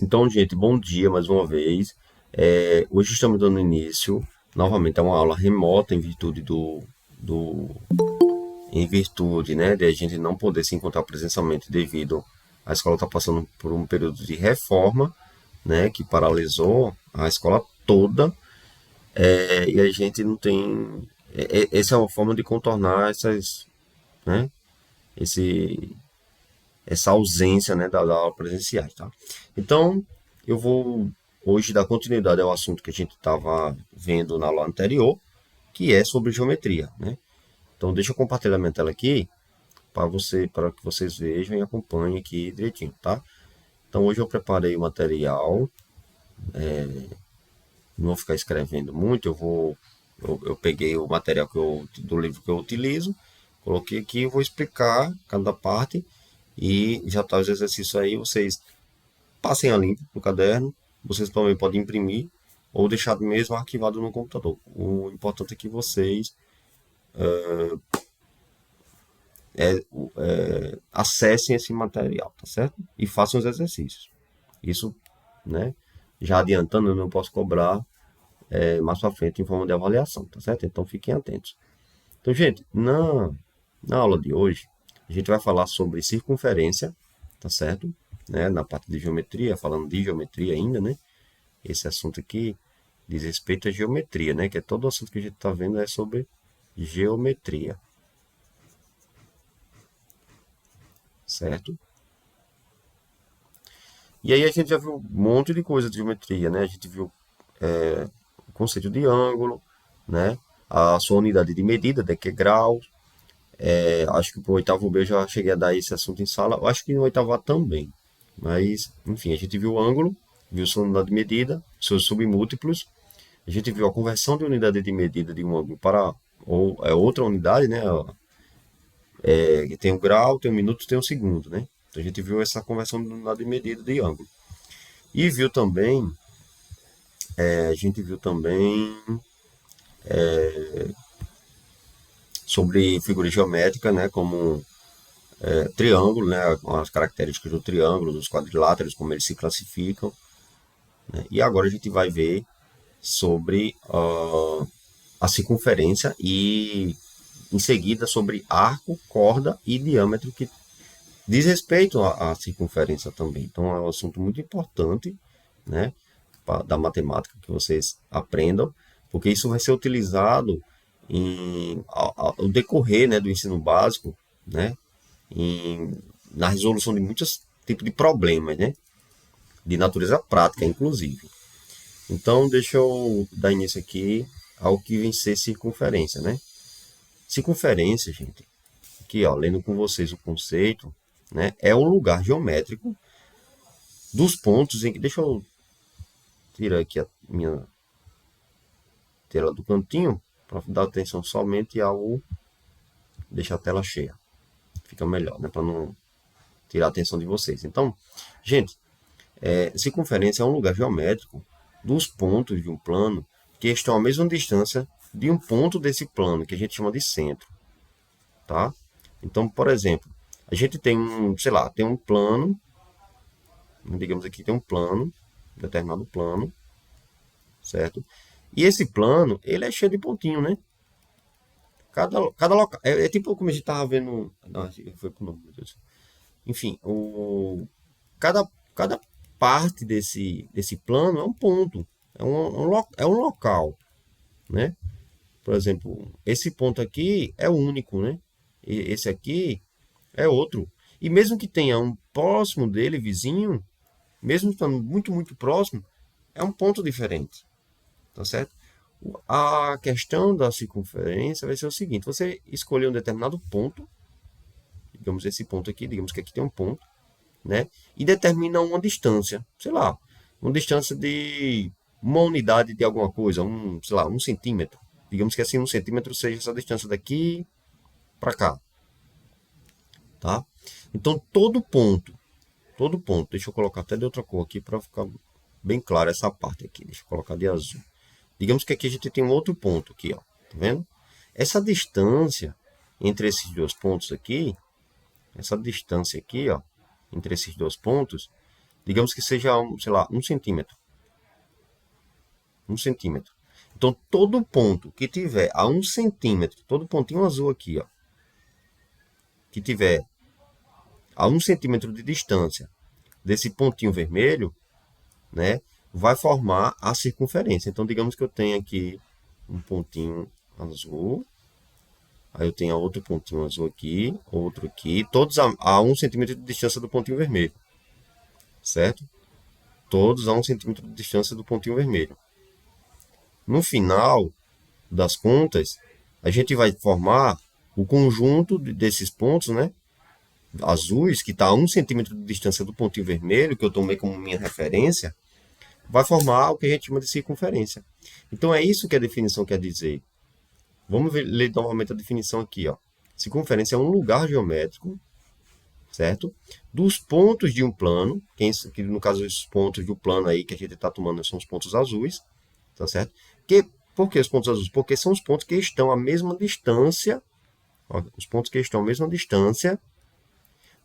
Então, gente, bom dia mais uma vez. Hoje estamos dando início novamente a uma aula remota do em virtude, né, de a gente não poder se encontrar presencialmente devido à escola estar passando por um período de reforma, né, que paralisou a escola toda, e a gente não tem. Essa é uma forma de contornar né, esse, essa ausência, né, da aula presenciais, tá? Então, eu vou hoje dar continuidade ao assunto que a gente estava vendo na aula anterior, que é sobre geometria, né? Então, deixa eu compartilhar minha tela aqui para que vocês vejam e acompanhem aqui direitinho, tá? Então, hoje eu preparei o material, não vou ficar escrevendo muito, eu peguei o material do livro que eu utilizo, coloquei aqui, vou explicar cada parte e já tá os exercícios aí, vocês passem a limpo no caderno. Vocês também podem imprimir ou deixar mesmo arquivado no computador. O importante é que vocês acessem esse material, tá certo? E façam os exercícios. Isso, né? Já adiantando, eu não posso cobrar mais para frente em forma de avaliação, tá certo? Então fiquem atentos. Então, gente, na aula de hoje, a gente vai falar sobre circunferência, tá certo? Né? Na parte de geometria, falando de geometria ainda, né? Esse assunto aqui diz respeito à geometria, né? Que é todo o assunto que a gente está vendo é sobre geometria, certo? E aí a gente já viu um monte de coisa de geometria, né? A gente viu o conceito de ângulo, né? A sua unidade de medida, né? Que é grau. Acho que para o oitavo B eu já cheguei a dar esse assunto em sala. Eu acho que no oitavo A também. Mas, enfim, a gente viu o ângulo, viu sua unidade de medida, seus submúltiplos. A gente viu a conversão de unidade de medida de um ângulo para outra unidade, né? Tem o grau, tem o minuto, tem o segundo, né? Então a gente viu essa conversão de unidade de medida de ângulo. E viu também, a gente viu também sobre figura geométrica, né? Como triângulo, né? As características do triângulo, dos quadriláteros, como eles se classificam. Né? E agora a gente vai ver sobre a circunferência e em seguida sobre arco, corda e diâmetro, que diz respeito à circunferência também. Então é um assunto muito importante, né, da matemática que vocês aprendam, porque isso vai ser utilizado ao decorrer, né, do ensino básico, né, na resolução de muitos tipos de problemas, né, de natureza prática, inclusive. Então, deixa eu dar início aqui ao que vem ser circunferência, né? Circunferência, gente, aqui, ó, lendo com vocês o conceito, né, é um lugar geométrico dos pontos em que. Deixa eu tirar aqui a minha tela do cantinho para dar atenção somente ao. Deixar a tela cheia. Fica melhor, né? Para não tirar a atenção de vocês. Então, gente, circunferência é um lugar geométrico dos pontos de um plano que estão à mesma distância de um ponto desse plano, que a gente chama de centro, tá? Então, por exemplo, a gente tem sei lá, tem um plano, digamos aqui, tem um plano, um determinado plano, certo? E esse plano, ele é cheio de pontinho, né? Cada local, é tipo como a gente tava vendo, não, foi pro nome, meu Deus. Enfim, cada, cada parte desse plano é um ponto, é um local, né? Por exemplo, esse ponto aqui é único, né? E esse aqui é outro. E mesmo que tenha um próximo dele, vizinho, mesmo estando muito, muito próximo, é um ponto diferente, tá certo? A questão da circunferência vai ser o seguinte: você escolher um determinado ponto, digamos esse ponto aqui, digamos que aqui tem um ponto, né? E determina uma distância, sei lá, uma distância de uma unidade de alguma coisa, sei lá, 1 centímetro. Digamos que assim 1 centímetro seja essa distância daqui para cá, tá? Então todo ponto, deixa eu colocar até de outra cor aqui para ficar bem claro essa parte aqui. Deixa eu colocar de azul. Digamos que aqui a gente tem um outro ponto aqui, ó, tá vendo? Essa distância entre esses dois pontos aqui, essa distância aqui, ó, entre esses dois pontos, digamos que seja, sei lá, 1 centímetro. 1 centímetro. Então, todo ponto que tiver a 1 centímetro, todo pontinho azul aqui, ó, que tiver a 1 centímetro de distância desse pontinho vermelho, né, vai formar a circunferência. Então, digamos que eu tenho aqui um pontinho azul, aí eu tenho outro pontinho azul aqui, outro aqui, todos a 1 centímetro de distância do pontinho vermelho, certo? Todos a 1 centímetro de distância do pontinho vermelho. No final das contas, a gente vai formar o conjunto desses pontos, né, azuis, que está a 1 centímetro de distância do pontinho vermelho, que eu tomei como minha referência, vai formar o que a gente chama de circunferência. Então é isso que a definição quer dizer. Vamos ler novamente a definição aqui, ó. Circunferência é um lugar geométrico, certo? Dos pontos de um plano, que no caso os pontos do plano aí que a gente está tomando são os pontos azuis, tá certo? Por que os pontos azuis? Porque são os pontos que estão à mesma distância, ó, os pontos que estão à mesma distância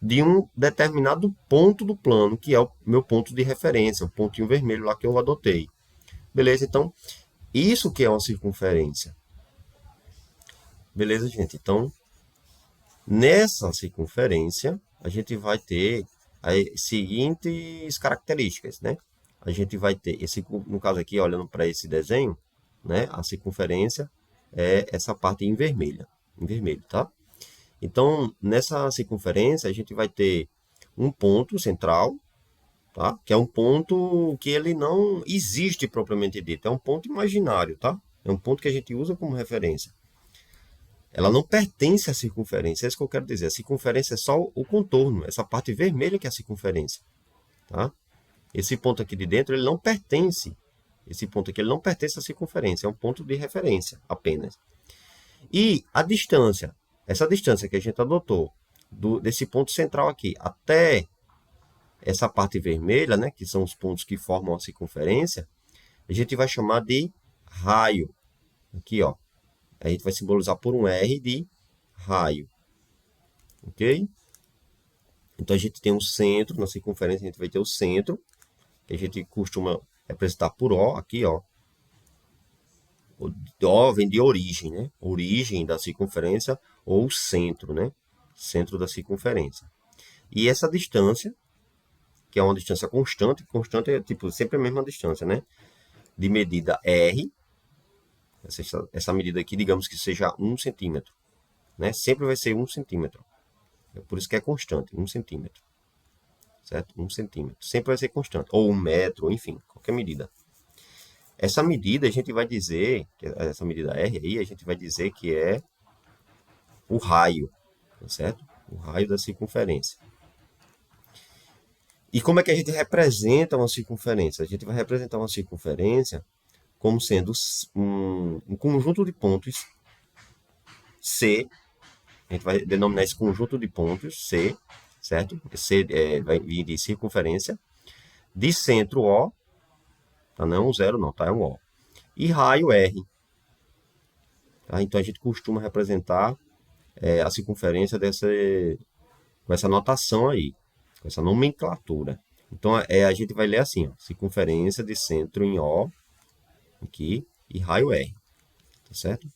de um determinado ponto do plano, que é o meu ponto de referência, o pontinho vermelho lá que eu adotei. Beleza? Então, isso que é uma circunferência. Beleza, gente? Então, nessa circunferência, a gente vai ter as seguintes características, né? A gente vai ter, no caso aqui, olhando para esse desenho, né? A circunferência é essa parte em vermelho, tá? Então, nessa circunferência, a gente vai ter um ponto central, tá? Que é um ponto que ele não existe propriamente dito, é um ponto imaginário, tá? É um ponto que a gente usa como referência. Ela não pertence à circunferência, é isso que eu quero dizer. A circunferência é só o contorno, essa parte vermelha que é a circunferência, tá? Esse ponto aqui de dentro, ele não pertence. Esse ponto aqui, ele não pertence à circunferência, é um ponto de referência apenas. E a distância, essa distância que a gente adotou, desse ponto central aqui até essa parte vermelha, né, que são os pontos que formam a circunferência, a gente vai chamar de raio. Aqui, ó, a gente vai simbolizar por um R de raio. Ok? Então, a gente tem um centro, na circunferência a gente vai ter o centro, que a gente costuma representar por O, aqui, ó. O O vem de origem, né? Origem da circunferência ou centro, né? Centro da circunferência. E essa distância, que é uma distância constante é tipo sempre a mesma distância, né? De medida R, essa medida aqui, digamos que seja 1 centímetro, né? Sempre vai ser 1 centímetro. É por isso que é constante, 1 centímetro. Certo? 1 centímetro. Sempre vai ser constante. Ou 1 metro, enfim, qualquer medida. Essa medida a gente vai dizer, essa medida R aí, a gente vai dizer que é o raio, certo? O raio da circunferência. E como é que a gente representa uma circunferência? A gente vai representar uma circunferência como sendo um conjunto de pontos C. A gente vai denominar esse conjunto de pontos C, certo? C vai vir de circunferência, de centro O, tá? Não é um zero não, tá? É um O. E raio R. Tá? Então, a gente costuma representar a circunferência com essa notação aí, com essa nomenclatura. Então, a gente vai ler assim, ó, circunferência de centro em O, aqui, e raio R, tá certo?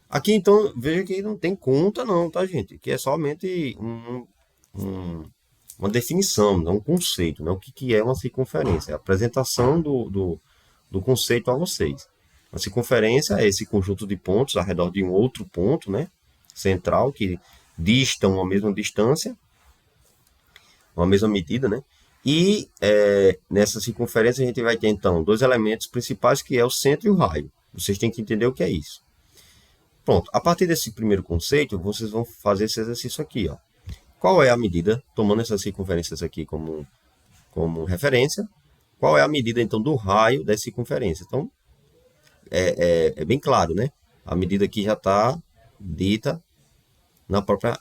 Aqui, então, veja que não tem conta não, tá, gente? Que é somente uma definição, um conceito, né? O que é uma circunferência? É a apresentação do conceito a vocês. A circunferência é esse conjunto de pontos ao redor de um outro ponto, né? Central, que distam a mesma distância, uma mesma medida, né? E nessa circunferência a gente vai ter, então, dois elementos principais, que é o centro e o raio. Vocês têm que entender o que é isso. Pronto, a partir desse primeiro conceito, vocês vão fazer esse exercício aqui, ó. Qual é a medida, tomando essas circunferências aqui como referência, qual é a medida, então, do raio dessa circunferência? Então, é bem claro, né? A medida aqui já está dita na própria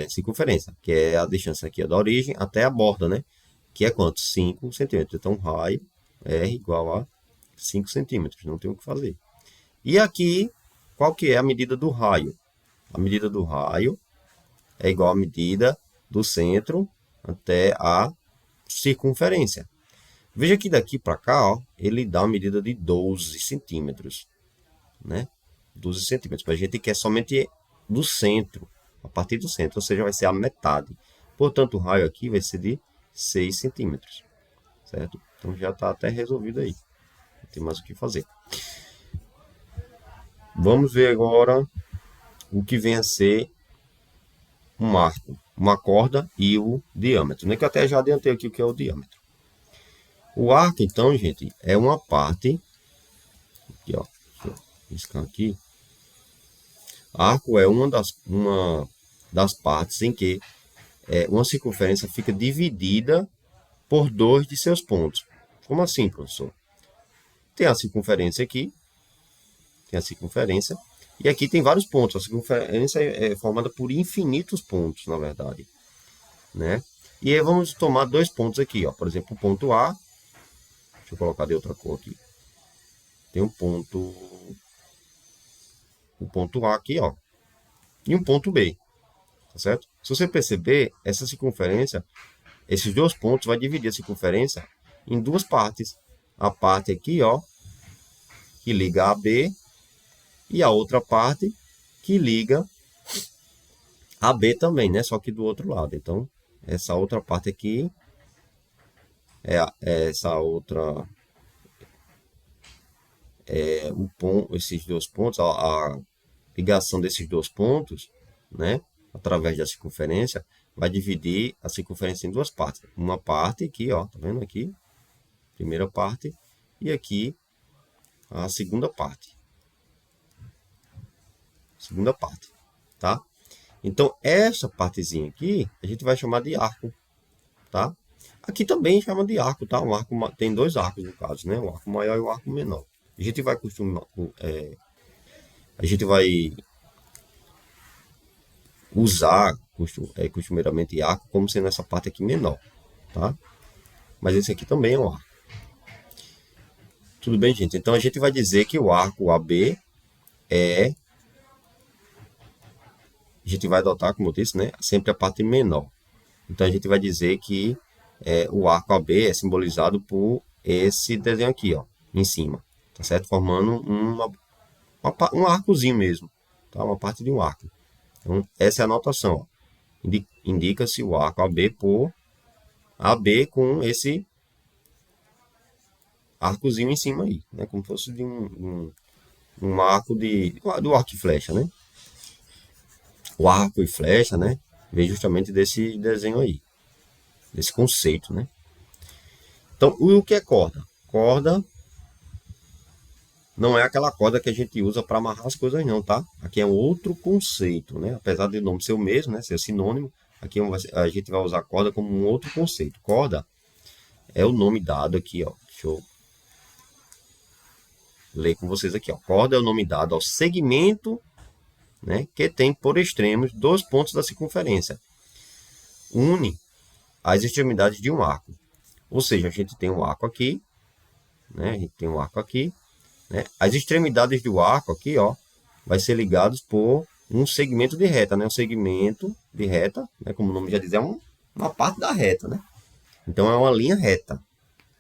circunferência, que é a distância aqui da origem até a borda, né? Que é quanto? 5 centímetros. Então, raio R igual a 5 centímetros, não tem o que fazer. E aqui, qual que é a medida do raio? A medida do raio é igual à medida do centro até a circunferência. Veja que daqui para cá, ó, ele dá uma medida de 12 centímetros, né? 12 centímetros. Mas a gente quer somente do centro, a partir do centro, ou seja, vai ser a metade. Portanto, o raio aqui vai ser de 6 centímetros, certo? Então já está até resolvido aí. Não tem mais o que fazer. Vamos ver agora o que vem a ser um arco, uma corda e o diâmetro, né? Que eu até já adiantei aqui o que é o diâmetro. O arco, então, gente, é uma parte. Aqui, ó. Deixa eu riscar aqui. Arco é uma das partes em que uma circunferência fica dividida por dois de seus pontos. Como assim, professor? Tem a circunferência aqui, tem a circunferência, e aqui tem vários pontos. A circunferência é formada por infinitos pontos, na verdade, né? E aí vamos tomar dois pontos aqui, ó. Por exemplo, o ponto A. Deixa eu colocar de outra cor aqui. Tem o ponto A aqui, ó, e um ponto B, tá certo? Se você perceber, essa circunferência, esses dois pontos vai dividir a circunferência em duas partes. A parte aqui, ó, que liga a B, e a outra parte que liga a B também, né? Só que do outro lado. Então, essa outra parte aqui essa outra esses dois pontos, a ligação desses dois pontos, né? Através da circunferência, vai dividir a circunferência em duas partes. Uma parte aqui, ó, tá vendo aqui? Primeira parte, e aqui a segunda parte. Segunda parte, tá? Então, essa partezinha aqui, a gente vai chamar de arco, tá? Aqui também chama de arco, tá? Um arco tem dois arcos, no caso, né? O arco maior e o arco menor. A gente vai usar costumeiramente arco como sendo essa parte aqui menor, tá? Mas esse aqui também é um arco. Tudo bem, gente? Então a gente vai dizer que o arco AB a gente vai adotar, como eu disse, né? Sempre a parte menor. Então a gente vai dizer que o arco AB é simbolizado por esse desenho aqui, ó, em cima, tá certo? Formando um arcozinho mesmo, tá? Uma parte de um arco. Então, essa é a anotação, ó. Indica-se o arco AB por AB com esse arcozinho em cima aí, né? Como se fosse de um arco do arco e flecha, né? O arco e flecha, né? Vem justamente desse desenho aí, desse conceito, né? Então, o que é corda? Corda não é aquela corda que a gente usa para amarrar as coisas, não, tá? Aqui é um outro conceito, né? Apesar de o nome ser o mesmo, né? Ser sinônimo, aqui a gente vai usar corda como um outro conceito. Corda é o nome dado aqui, ó. Deixa eu ler com vocês aqui, ó. Corda é o nome dado ao segmento, né, que tem por extremos dois pontos da circunferência. Une as extremidades de um arco. Ou seja, a gente tem um arco aqui, né? A gente tem um arco aqui, né? As extremidades do arco aqui, ó, vai ser ligados por um segmento de reta, né? Um segmento de reta, né? Como o nome já diz, é uma parte da reta, né? Então é uma linha reta,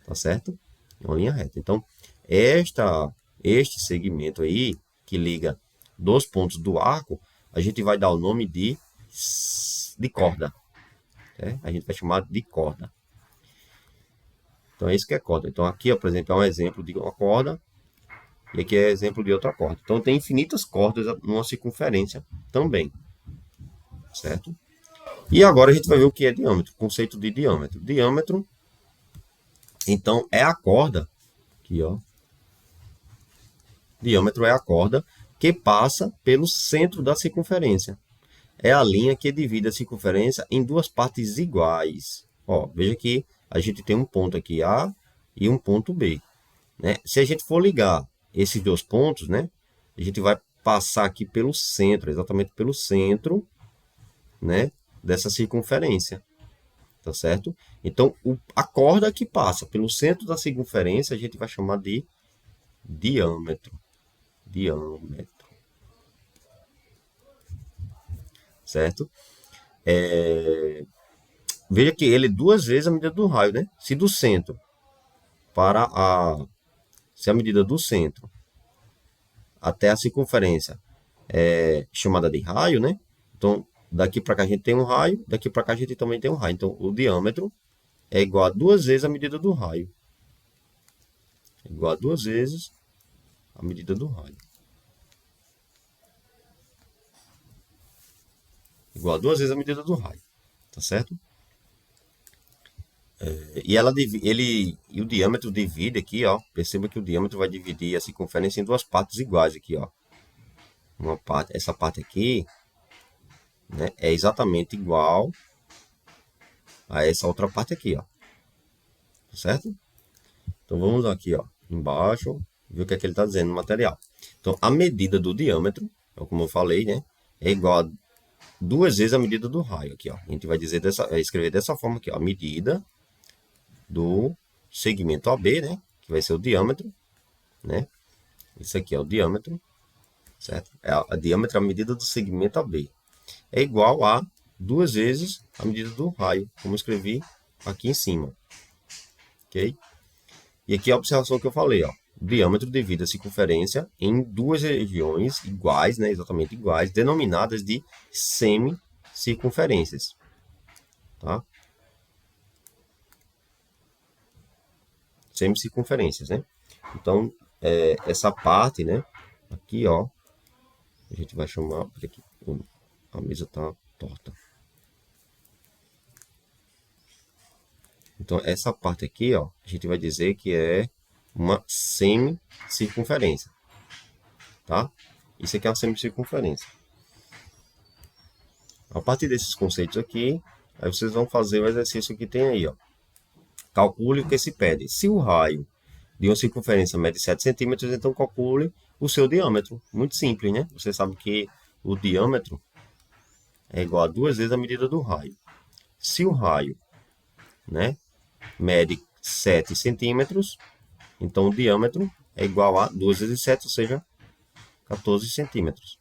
tá certo? É uma linha reta. Então, este segmento aí que liga dos pontos do arco, a gente vai dar o nome de corda. Né? A gente vai chamar de corda. Então é isso que é corda. Então aqui, ó, por exemplo, é um exemplo de uma corda e aqui é exemplo de outra corda. Então tem infinitas cordas numa circunferência também, certo? E agora a gente vai ver o que é diâmetro, conceito de diâmetro. Diâmetro, então, é a corda, aqui, ó. Diâmetro é a corda que passa pelo centro da circunferência. É a linha que divide a circunferência em duas partes iguais. Ó, veja que a gente tem um ponto aqui A e um ponto B, né? Se a gente for ligar esses dois pontos, né, a gente vai passar aqui pelo centro, exatamente pelo centro, né, dessa circunferência, tá certo? Então, a corda que passa pelo centro da circunferência, a gente vai chamar de diâmetro. Diâmetro. Certo? veja que ele é duas vezes a medida do raio, né? Se do centro para a... Se a medida do centro até a circunferência é chamada de raio, né? Então, daqui para cá a gente tem um raio, daqui para cá a gente também tem um raio. Então, o diâmetro é igual a duas vezes a medida do raio. É igual a duas vezes a medida do raio. Igual a duas vezes a medida do raio. Tá certo? E o diâmetro divide aqui, ó. Perceba que o diâmetro vai dividir a circunferência em duas partes iguais aqui, ó. Essa parte aqui, né, é exatamente igual a essa outra parte aqui, ó. Tá certo? Então vamos aqui, ó, embaixo, ver o que é que ele está dizendo no material. Então a medida do diâmetro, como eu falei, né, é igual a duas vezes a medida do raio aqui, ó. A gente vai escrever dessa forma aqui, ó, a medida do segmento AB, né, que vai ser o diâmetro, né? Isso aqui é o diâmetro, certo? A diâmetro é a medida do segmento AB. É igual a duas vezes a medida do raio, como eu escrevi aqui em cima. Ok? E aqui a observação que eu falei, ó. O diâmetro divide a circunferência em duas regiões iguais, né, exatamente iguais, denominadas de semicircunferências. Tá? Semicircunferências, né? Então, essa parte, né, aqui, ó, a gente vai chamar, aqui, a mesa tá torta. Então, essa parte aqui, ó, a gente vai dizer que é uma semicircunferência, tá? Isso aqui é uma semicircunferência. A partir desses conceitos aqui, aí vocês vão fazer o exercício que tem aí, ó. Calcule o que se pede. Se o raio de uma circunferência mede 7 centímetros, então calcule o seu diâmetro. Muito simples, né? Você sabe que o diâmetro é igual a duas vezes a medida do raio. Se o raio, né, mede 7 centímetros, então o diâmetro é igual a 2 vezes 7, ou seja, 14 centímetros.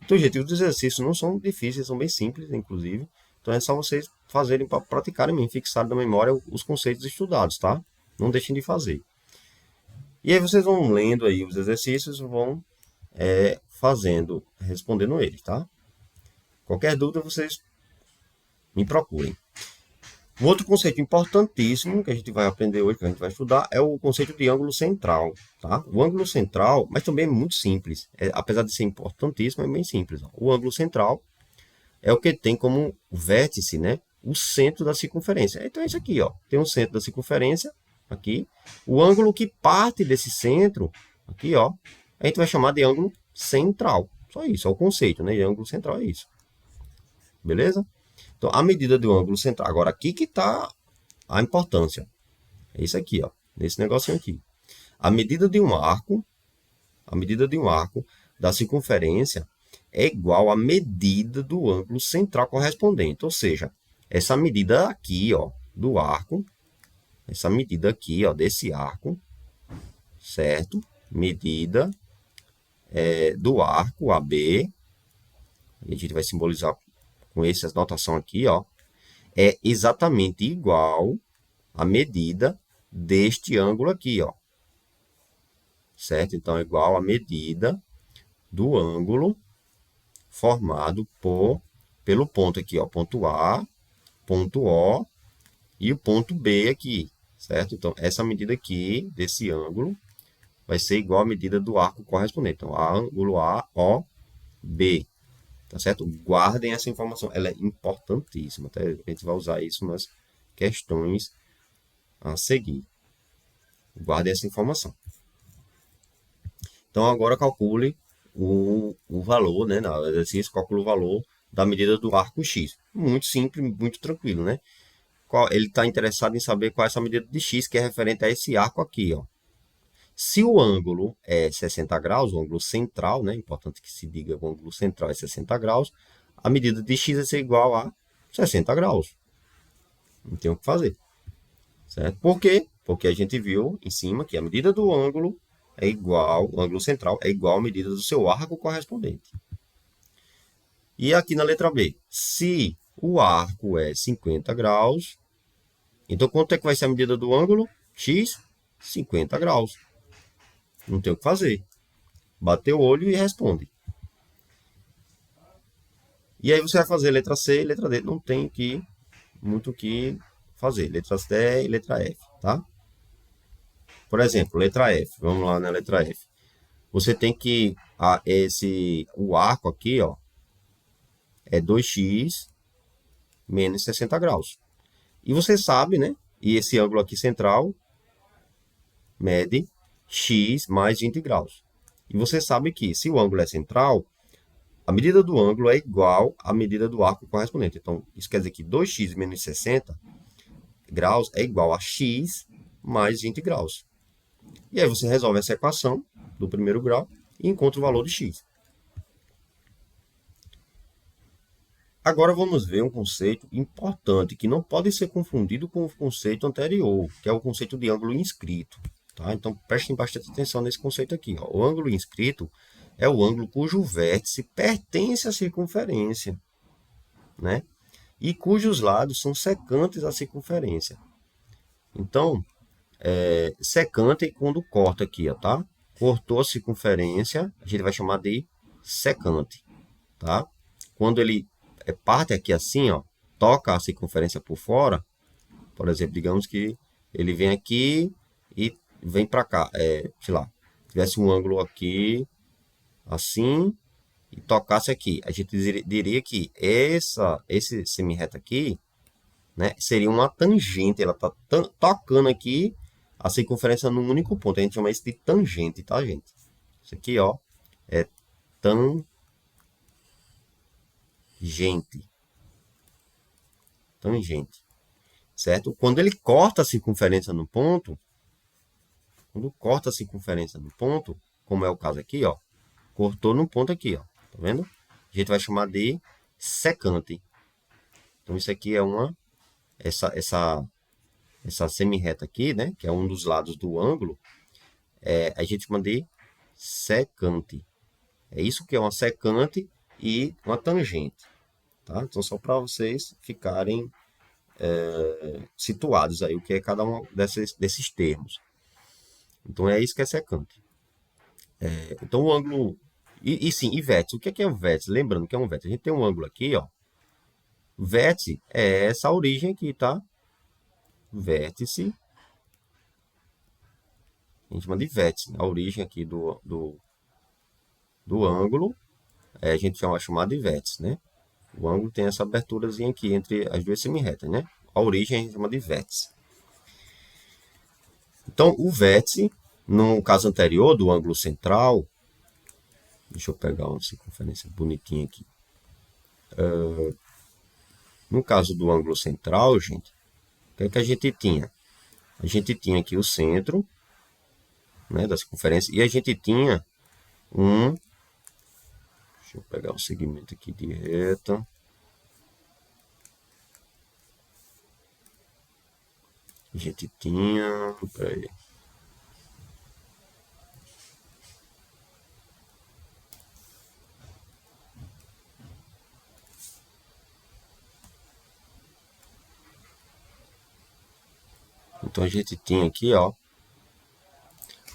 Então, gente, os exercícios não são difíceis, são bem simples, inclusive. Então é só vocês fazerem para praticarem mesmo, fixarem na memória os conceitos estudados, tá? Não deixem de fazer. E aí vocês vão lendo aí os exercícios, vão fazendo, respondendo eles, tá? Qualquer dúvida, vocês me procurem. Um outro conceito importantíssimo que a gente vai aprender hoje, que a gente vai estudar, é o conceito de ângulo central, tá? O ângulo central, mas também é muito simples, apesar de ser importantíssimo, é bem simples. Ó. O ângulo central é o que tem como vértice, né, o centro da circunferência. Então é isso aqui, ó. Tem um centro da circunferência, aqui. O ângulo que parte desse centro, aqui, ó, a gente vai chamar de ângulo central. Só isso, é o conceito, né? E ângulo central é isso. Beleza? Então, a medida do ângulo central. Agora, aqui que está a importância. É isso aqui, ó. Nesse negocinho aqui. A medida de um arco da circunferência é igual à medida do ângulo central correspondente. Ou seja, essa medida aqui, ó, do arco, essa medida aqui, ó, desse arco, certo? Medida do arco AB, a gente vai simbolizar com essa notação aqui, ó, é exatamente igual à medida deste ângulo aqui, ó. Certo? Então, é igual à medida do ângulo formado pelo ponto aqui, ó, ponto A, ponto O e o ponto B aqui, certo? Então, essa medida aqui desse ângulo vai ser igual à medida do arco correspondente. Então, ângulo AOB, tá certo? Guardem essa informação, ela é importantíssima, tá? A gente vai usar isso nas questões a seguir. Guardem essa informação. Então, agora calcule o valor, né? No exercício, calcule o valor da medida do arco X. Muito simples, muito tranquilo, né? Ele está interessado em saber qual é essa medida de X, que é referente a esse arco aqui, ó. Se o ângulo é 60 graus, o ângulo central, né? Importante que se diga que o ângulo central é 60 graus, a medida de X vai ser igual a 60 graus. Não tem o que fazer. Certo? Por quê? Porque a gente viu em cima que a medida do ângulo é igual, o ângulo central é igual à medida do seu arco correspondente. E aqui na letra B, se o arco é 50 graus. Então, quanto é que vai ser a medida do ângulo? X, 50 graus. Não tem o que fazer. Bate o olho e responde. E aí você vai fazer letra C e letra D. Não tem muito o que fazer. Letra C e letra F, tá? Por exemplo, letra F. Vamos lá na letra F. Você tem que... o arco aqui, ó, é 2x menos 60 graus. E você sabe, né? E esse ângulo aqui central mede x mais 20 graus. E você sabe que se o ângulo é central, a medida do ângulo é igual à medida do arco correspondente. Então, isso quer dizer que 2x menos 60 graus é igual a x mais 20 graus. E aí você resolve essa equação do primeiro grau e encontra o valor de x. Agora vamos ver um conceito importante que não pode ser confundido com o conceito anterior, que é o conceito de ângulo inscrito. Tá? Então prestem bastante atenção nesse conceito aqui. Ó. O ângulo inscrito é o ângulo cujo vértice pertence à circunferência, né? E cujos lados são secantes à circunferência. Então, secante quando corta aqui, ó, tá? Cortou a circunferência, a gente vai chamar de secante, tá? Quando ele parte aqui assim, ó, toca a circunferência por fora, por exemplo, digamos que ele vem aqui e vem para cá, sei lá, tivesse um ângulo aqui, assim, e tocasse aqui, a gente diria que esse semi-reto aqui, né, seria uma tangente, ela está tocando aqui a circunferência num único ponto, a gente chama isso de tangente, tá, gente? Isso aqui, ó, é tangente, certo? Quando ele corta a circunferência no ponto, como é o caso aqui, ó, cortou no ponto aqui, ó, tá vendo? A gente vai chamar de secante. Então isso aqui é essa semi-reta aqui, né, que é um dos lados do ângulo, a gente chama de secante. É isso que é uma secante e uma tangente, tá? Então só para vocês ficarem situados aí o que é cada um desses termos. Então é isso que é secante. Então o ângulo e vértice. O que é o vértice? Lembrando que é um vértice. A gente tem um ângulo aqui, ó. Vértice é essa origem aqui, tá? Vértice. A gente chama de vértice. A origem aqui do ângulo a gente chama de vértice, né? O ângulo tem essa aberturazinha aqui entre as duas semi-retas, né? A origem a gente chama de vértice. Então, o vértice, no caso anterior do ângulo central, deixa eu pegar uma circunferência bonitinha aqui. No caso do ângulo central, gente, o que é que a gente tinha? A gente tinha aqui o centro, né, da circunferência, e a gente tinha deixa eu pegar um segmento aqui de reta. A gente tinha... Peraí. Então a gente tinha aqui, ó,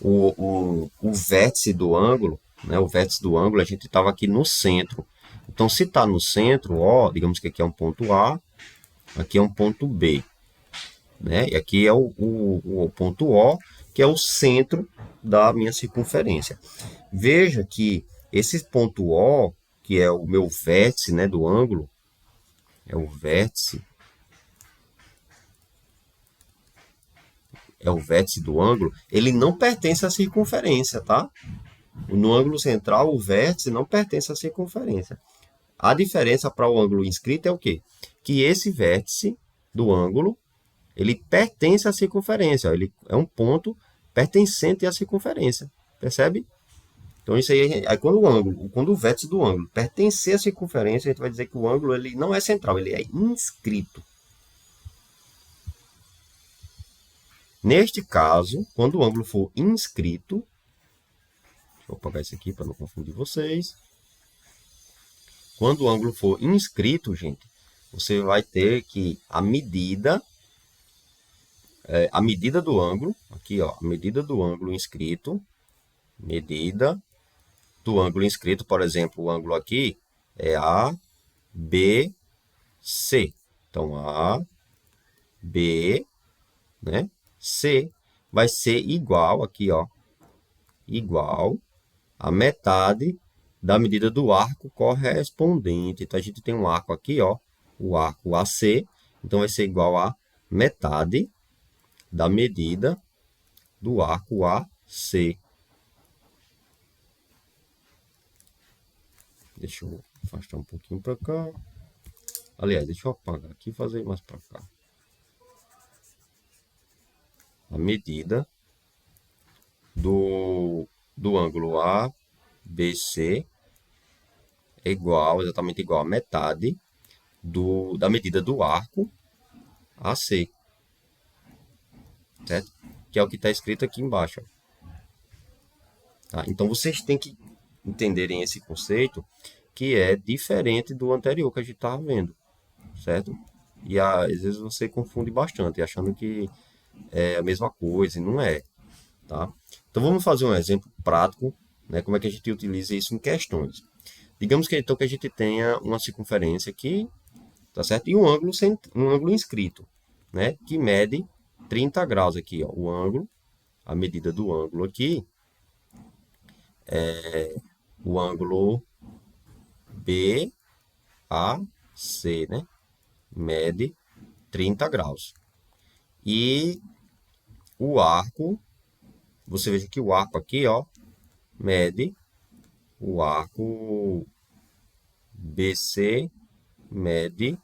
o vértice do ângulo, né? O vértice do ângulo a gente estava aqui no centro. Então se está no centro, ó, digamos que aqui é um ponto A, aqui é um ponto B, né? E aqui é o ponto O, que é o centro da minha circunferência. Veja que esse ponto O, que é o meu vértice, né, do ângulo, é o vértice do ângulo, ele não pertence à circunferência, tá? No ângulo central, o vértice não pertence à circunferência. A diferença para o ângulo inscrito é o quê? Que esse vértice do ângulo, ele pertence à circunferência. Ó, ele é um ponto pertencente à circunferência. Percebe? Então, isso aí quando o vértice do ângulo pertencer à circunferência, a gente vai dizer que o ângulo ele não é central, ele é inscrito. Neste caso, quando o ângulo for inscrito, vou apagar isso aqui para não confundir vocês. Quando o ângulo for inscrito, gente, você vai ter que a medida do ângulo, aqui ó, a medida do ângulo inscrito, medida do ângulo inscrito, por exemplo, o ângulo aqui é ABC. Então, AB, né, C, vai ser igual, aqui ó, igual a metade da medida do arco correspondente. Então, a gente tem um arco aqui, ó, o arco AC, então vai ser igual a metade da medida do arco AC. Deixa eu afastar um pouquinho para cá. Aliás, deixa eu apagar aqui e fazer mais para cá. A medida do ângulo ABC é exatamente igual a metade da medida do arco AC. Certo? Que é o que está escrito aqui embaixo. Tá? Então, vocês têm que entenderem esse conceito, que é diferente do anterior que a gente estava vendo, certo? E às vezes você confunde bastante, achando que é a mesma coisa, e não é, tá? Então, vamos fazer um exemplo prático, né? Como é que a gente utiliza isso em questões. Digamos que, então, que a gente tenha uma circunferência aqui, tá certo? E um ângulo inscrito, né? Que mede 30 graus aqui, ó, o ângulo, a medida do ângulo aqui, o ângulo BAC, né? Mede 30 graus. E o arco, você veja que o arco aqui, ó, mede, o arco BC mede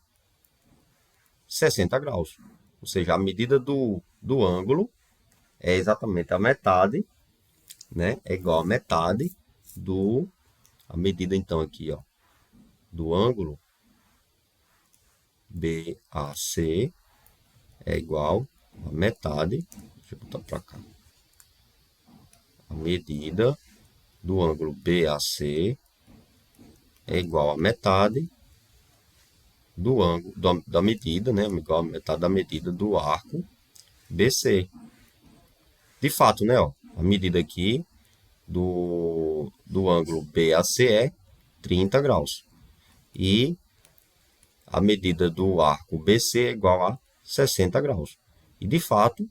60 graus. Ou seja, a medida do ângulo é exatamente a metade, né? É igual a metade a medida então aqui, ó, do ângulo BAC é igual a metade, deixa eu botar para cá, a medida do ângulo BAC é igual a metade do ângulo da medida, né? Igual a metade da medida do arco BC. De fato, né? Ó, a medida aqui do ângulo BAC é 30 graus. E a medida do arco BC é igual a 60 graus. E de fato,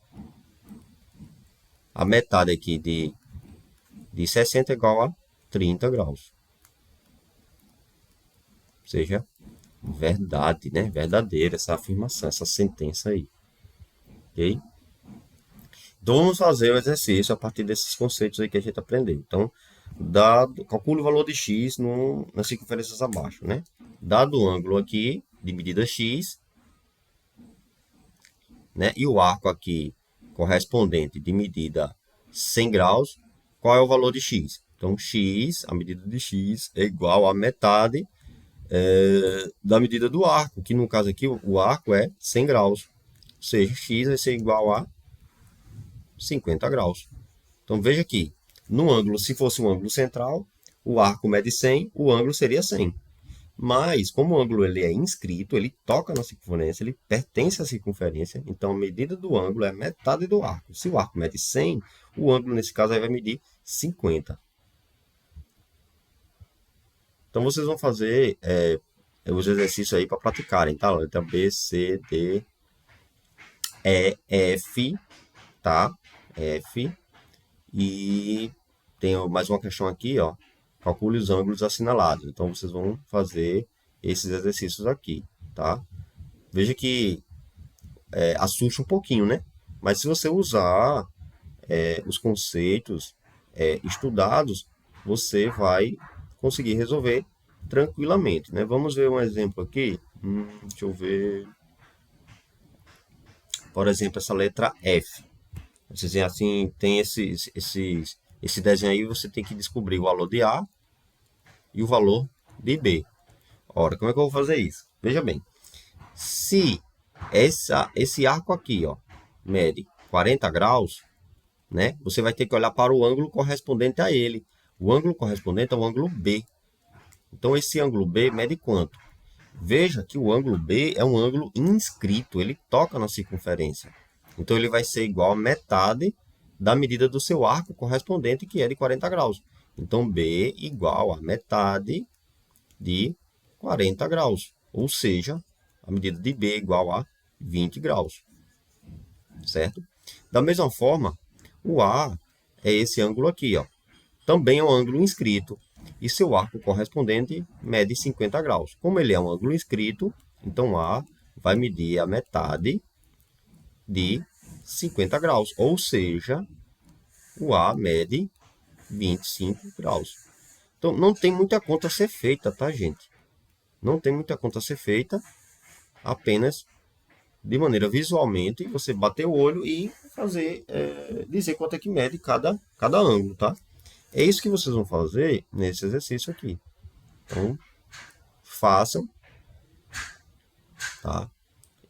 a metade aqui de 60 é igual a 30 graus. Ou seja, verdade, né? Verdadeira essa afirmação, essa sentença aí. Ok? Então, vamos fazer o exercício a partir desses conceitos aí que a gente aprendeu. Então, calcule o valor de x nas circunferências abaixo, né? Dado o ângulo aqui, de medida x, né? E o arco aqui correspondente de medida 100 graus, qual é o valor de x? Então, x, a medida de x é igual a metade da medida do arco, que no caso aqui o arco é 100 graus. Ou seja, x vai ser igual a 50 graus. Então, veja aqui, no ângulo, se fosse um ângulo central, o arco mede 100, o ângulo seria 100. Mas, como o ângulo ele é inscrito, ele toca na circunferência, ele pertence à circunferência, então a medida do ângulo é metade do arco. Se o arco mede 100, o ângulo, nesse caso, aí vai medir 50. Então, vocês vão fazer os exercícios aí para praticarem, tá? Letra B, C, D, E, F, tá? F. E tem mais uma questão aqui, ó. Calcule os ângulos assinalados. Então, vocês vão fazer esses exercícios aqui, tá? Veja que assusta um pouquinho, né? Mas se você usar os conceitos estudados, você vai conseguir resolver tranquilamente, né? Vamos ver um exemplo aqui. Deixa eu ver. Por exemplo, essa letra F. Vocês veem assim, tem esse desenho aí, você tem que descobrir o valor de A e o valor de B. Ora, como é que eu vou fazer isso? Veja bem, se esse arco aqui, ó, mede 40 graus, né? Você vai ter que olhar para o ângulo correspondente a ele. O ângulo correspondente é o ângulo B. Então, esse ângulo B mede quanto? Veja que o ângulo B é um ângulo inscrito, ele toca na circunferência. Então, ele vai ser igual a metade da medida do seu arco correspondente, que é de 40 graus. Então, B igual a metade de 40 graus. Ou seja, a medida de B é igual a 20 graus. Certo? Da mesma forma, o A é esse ângulo aqui, ó. Também é um ângulo inscrito. E seu arco correspondente mede 50 graus. Como ele é um ângulo inscrito, então A vai medir a metade de 50 graus. Ou seja, o A mede 25 graus. Então, não tem muita conta a ser feita, tá, gente? Não tem muita conta a ser feita, apenas de maneira visualmente, você bater o olho e fazer, dizer quanto é que mede cada ângulo, tá? É isso que vocês vão fazer nesse exercício aqui. Então, façam, tá?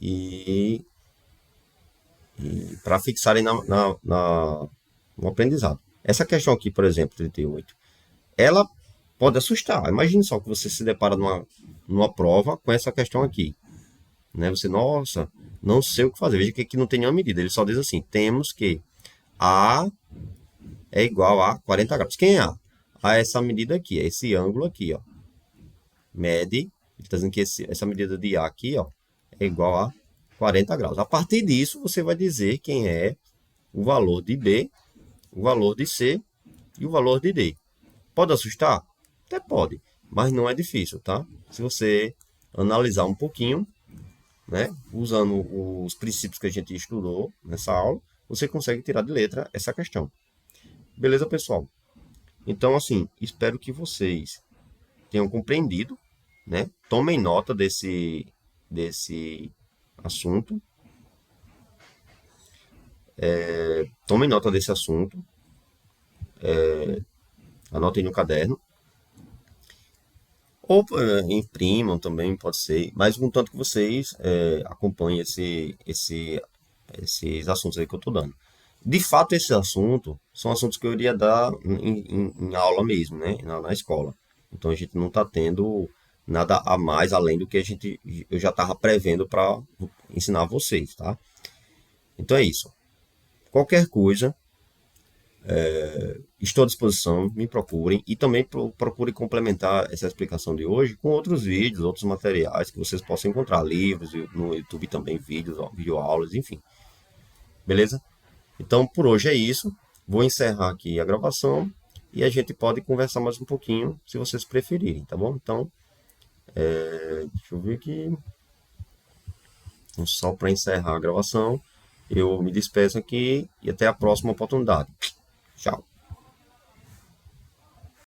E para fixarem no aprendizado. Essa questão aqui, por exemplo, 38, ela pode assustar. Imagine só que você se depara numa prova com essa questão aqui. Né? Você, nossa, não sei o que fazer. Veja que aqui não tem nenhuma medida. Ele só diz assim, temos que A é igual a 40 graus. Quem é A? A é essa medida aqui, é esse ângulo aqui, ó. Mede, ele está dizendo que essa medida de A aqui, ó, é igual a 40 graus. A partir disso, você vai dizer quem é o valor de B, o valor de C e o valor de D. Pode assustar? Até pode, mas não é difícil, tá? Se você analisar um pouquinho, né, usando os princípios que a gente estudou nessa aula, você consegue tirar de letra essa questão. Beleza, pessoal? Então, assim, espero que vocês tenham compreendido, né? Tomem nota desse assunto. Tomem nota desse assunto. Anotem no caderno. Ou imprimam também, pode ser. Mas contanto que vocês acompanhem esses assuntos aí que eu estou dando. De fato, esses assuntos são assuntos que eu iria dar em aula mesmo, né? Na escola. Então a gente não está tendo nada a mais além do que eu já estava prevendo para ensinar vocês, tá? Então é isso. Qualquer coisa, estou à disposição, me procurem e também procurem complementar essa explicação de hoje com outros vídeos, outros materiais que vocês possam encontrar, livros, no YouTube também vídeos, videoaulas, enfim. Beleza? Então, por hoje é isso. Vou encerrar aqui a gravação e a gente pode conversar mais um pouquinho, se vocês preferirem, tá bom? Então, deixa eu ver aqui. Então, só para encerrar a gravação, eu me despeço aqui e até a próxima oportunidade. Tchau.